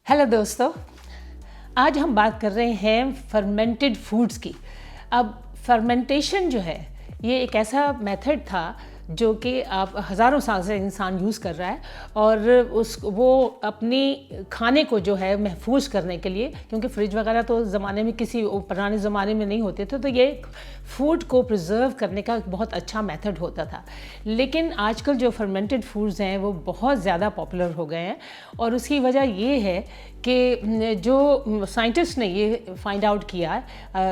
Hello दोस्तों, आज हम बात कर रहे हैं फर्मेंटेड फूड्स की। अब फर्मेंटेशन जो है ये एक ऐसा मेथड था जो कि आप हज़ारों साल से इंसान यूज़ कर रहा है और वो अपनी खाने को जो है महफूज करने के लिए, क्योंकि फ्रिज वगैरह तो ज़माने में किसी पुराने ज़माने में नहीं होते थे, तो ये फूड को प्रिजर्व करने का बहुत अच्छा मेथड होता था। लेकिन आजकल जो फर्मेंटेड फूड्स हैं वो बहुत ज़्यादा पॉपुलर हो गए हैं और उसकी वजह ये है कि जो साइंटिस्ट ने ये फाइंड आउट किया है,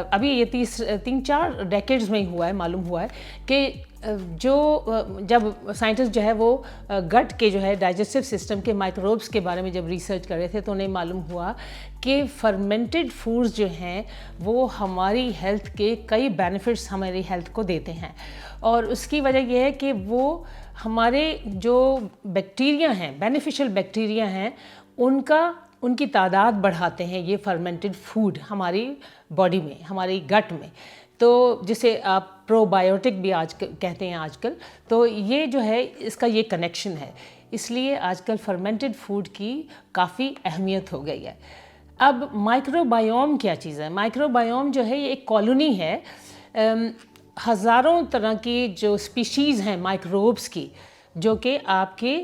अभी ये 3-4 डेकेड्स में ही हुआ है, मालूम हुआ है कि जब साइंटिस्ट जो है वो गट के जो है डाइजेस्टिव सिस्टम के माइक्रोब्स के बारे में जब रिसर्च कर रहे थे तो उन्हें मालूम हुआ कि फर्मेंटेड फूड्स जो हैं वो हमारी हेल्थ के कई बेनिफिट्स हमारी हेल्थ को देते हैं। और उसकी वजह यह है कि वो हमारे जो बैक्टीरिया हैं, बेनिफिशियल बैक्टीरिया हैं, उनकी तादाद बढ़ाते हैं ये फर्मेंटेड फूड हमारी बॉडी में, हमारी गट में। तो जिसे आप प्रोबायोटिक भी आज कहते हैं आजकल। तो ये जो है इसका ये कनेक्शन है, इसलिए आजकल फर्मेंटेड फूड की काफ़ी अहमियत हो गई है। अब माइक्रोबायोम क्या चीज़ है? माइक्रोबायोम जो है ये एक कॉलोनी है हज़ारों तरह की जो स्पीशीज़ हैं माइक्रोब्स की, जो कि आपके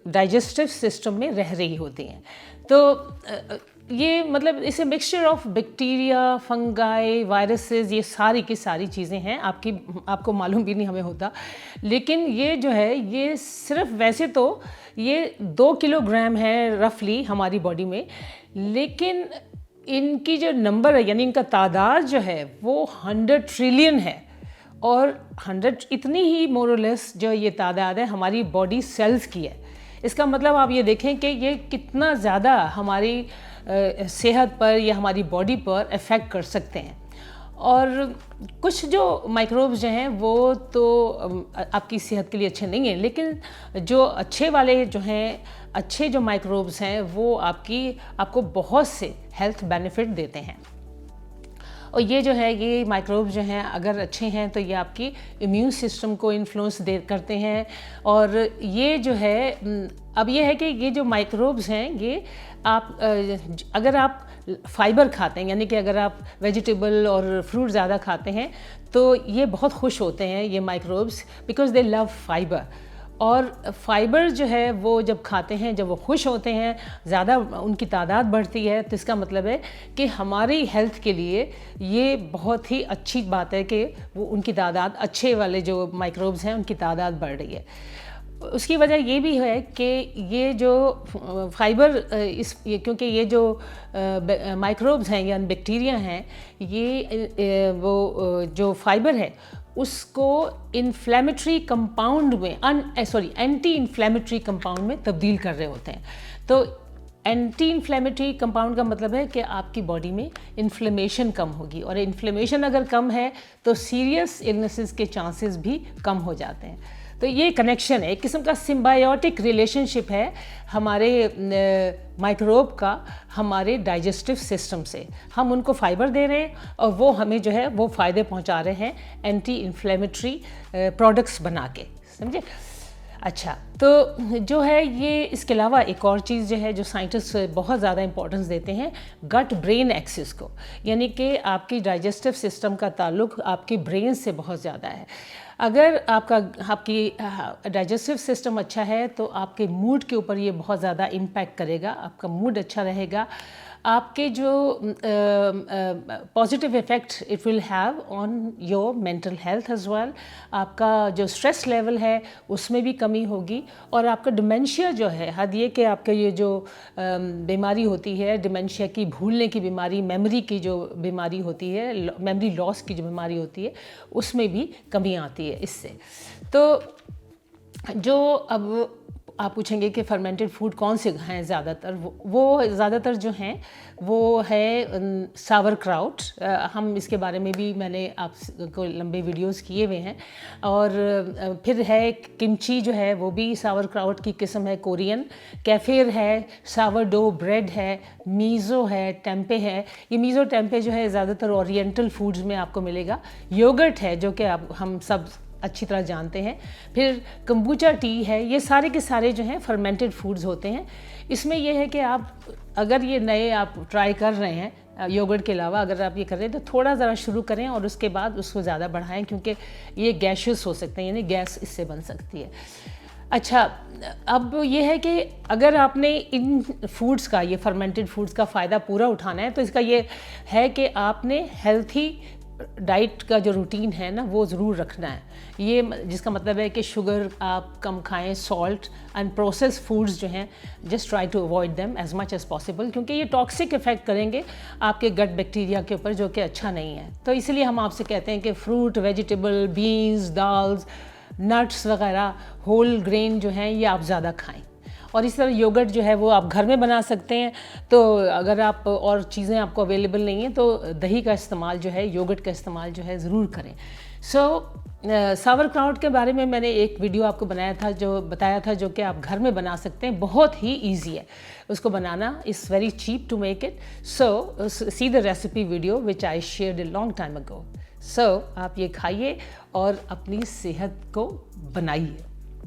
डाइजेस्टिव सिस्टम में रह रही होती हैं। तो ये मतलब इसे mixture of bacteria, fungi, viruses, ये सारी की सारी चीज़ें हैं। आपको मालूम भी नहीं हमें होता, लेकिन ये जो है ये सिर्फ, वैसे तो ये 2 किलोग्राम है रफली हमारी बॉडी में, लेकिन इनकी जो नंबर है यानी इनका तादाद जो है वो 100 ट्रिलियन है। और 100 इतनी ही मोरलेस जो ये तादाद है हमारी बॉडी सेल्स की है। इसका मतलब आप ये देखें कि ये कितना ज़्यादा हमारी सेहत पर या हमारी बॉडी पर इफ़ेक्ट कर सकते हैं। और कुछ जो माइक्रोब्स जो हैं वो तो आपकी सेहत के लिए अच्छे नहीं हैं, लेकिन जो अच्छे वाले जो हैं, अच्छे जो माइक्रोब्स हैं वो आपको बहुत से हेल्थ बेनिफिट देते हैं। और ये जो है ये माइक्रोब्स जो हैं अगर अच्छे हैं तो ये आपकी इम्यून सिस्टम को इन्फ्लुएंस करते हैं। और ये जो है अब ये है कि ये जो माइक्रोब्स हैं ये अगर आप फाइबर खाते हैं, यानी कि अगर आप वेजिटेबल और फ्रूट ज़्यादा खाते हैं तो ये बहुत खुश होते हैं ये microbes, because they love fibre. और फाइबर जो है वो जब खाते हैं, जब वो खुश होते हैं, ज़्यादा उनकी तादाद बढ़ती है, तो इसका मतलब है कि हमारी हेल्थ के लिए ये बहुत ही अच्छी बात है कि वो उनकी तादाद, अच्छे वाले जो माइक्रोब्स हैं उनकी तादाद बढ़ रही है। उसकी वजह ये भी है कि ये जो फाइबर क्योंकि ये जो माइक्रोब्स हैं या बैक्टीरिया हैं, ये वो जो फाइबर है उसको इन्फ्लेमेटरी कंपाउंड में एंटी इन्फ्लेमेटरी कंपाउंड में तब्दील कर रहे होते हैं। तो एंटी इन्फ्लेमेटरी कंपाउंड का मतलब है कि आपकी बॉडी में इन्फ्लेमेशन कम होगी, और इन्फ्लेमेशन अगर कम है तो सीरियस इलनेसेस के चांसेस भी कम हो जाते हैं। तो ये कनेक्शन है, एक किस्म का सिम्बायोटिक रिलेशनशिप है हमारे माइक्रोब का हमारे डाइजेस्टिव सिस्टम से। हम उनको फाइबर दे रहे हैं और वो हमें जो है वो फ़ायदे पहुंचा रहे हैं एंटी इन्फ्लेमेटरी प्रोडक्ट्स बना के, समझे? अच्छा, तो जो है ये इसके अलावा एक और चीज़ जो है जो साइंटिस्ट बहुत ज़्यादा इंपॉर्टेंस देते हैं गट ब्रेन एक्सिस को, यानी कि आपकी डाइजेस्टिव सिस्टम का ताल्लुक आपके ब्रेन से बहुत ज़्यादा है। अगर आपकी डाइजेस्टिव सिस्टम अच्छा है तो आपके मूड के ऊपर ये बहुत ज़्यादा इम्पैक्ट करेगा, आपका मूड अच्छा रहेगा, आपके जो positive effect it will have on your mental health as well. आपका जो स्ट्रेस लेवल है उसमें भी कमी होगी, और आपका डिमेंशिया जो है, हद ये कि आपके ये जो बीमारी होती है डिमेंशिया की, भूलने की बीमारी, मेमोरी की जो बीमारी होती है, मेमोरी लॉस की जो बीमारी होती है, उसमें भी कमी आती है इससे। तो जो अब आप पूछेंगे कि फर्मेंटेड फूड कौन से हैं ज़्यादातर, वो ज़्यादातर जो हैं वो है सावर क्राउट। हम इसके बारे में भी मैंने आपको लंबे वीडियोस किए हुए हैं। और फिर है किमची जो है वो भी सावर क्राउट की किस्म है, कोरियन। कैफिर है, सावर डो ब्रेड है, मीज़ो है, टेम्पे है। ये मीज़ो टेम्पे जो है ज़्यादातर ओरिएंटल फूड्स में आपको मिलेगा। योगर्ट है जो कि हम सब अच्छी तरह जानते हैं। फिर कंबूचा टी है, ये सारे के सारे जो हैं फर्मेंटेड फूड्स होते हैं। इसमें यह है कि आप अगर ये नए आप ट्राई कर रहे हैं योगर्ट के अलावा, अगर आप ये कर रहे हैं तो थोड़ा ज़रा शुरू करें और उसके बाद उसको ज़्यादा बढ़ाएं, क्योंकि ये गैशियस हो सकते हैं, यानी गैस इससे बन सकती है। अच्छा, अब ये है कि अगर आपने इन फूड्स का, ये फर्मेंटेड फूड्स का फ़ायदा पूरा उठाना है तो इसका ये है कि आपने हेल्थी डाइट का जो रूटीन है ना वो ज़रूर रखना है। ये जिसका मतलब है कि शुगर आप कम खाएं, सॉल्ट एंड प्रोसेस्ड फूड्स जो हैं just try to avoid them as much as possible, क्योंकि ये टॉक्सिक इफेक्ट करेंगे आपके गट बैक्टीरिया के ऊपर, जो कि अच्छा नहीं है। तो इसलिए हम आपसे कहते हैं कि fruit, vegetable, beans, dals, nuts वगैरह, होल ग्रेन जो हैं ये आप ज़्यादा खाएं। और इस तरह योगर्ट जो है वो आप घर में बना सकते हैं। तो अगर आप और चीज़ें आपको अवेलेबल नहीं हैं तो दही का इस्तेमाल जो है, योगर्ट का इस्तेमाल जो है ज़रूर करें। सावरक्राउट के बारे में मैंने एक वीडियो आपको बताया था जो कि आप घर में बना सकते हैं, बहुत ही ईजी है उसको बनाना, is very cheap to make it. So see the recipe video which I shared a long time ago. सो आप ये खाइए और अपनी सेहत को बनाइए।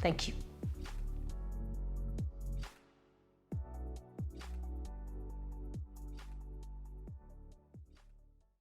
Thank you.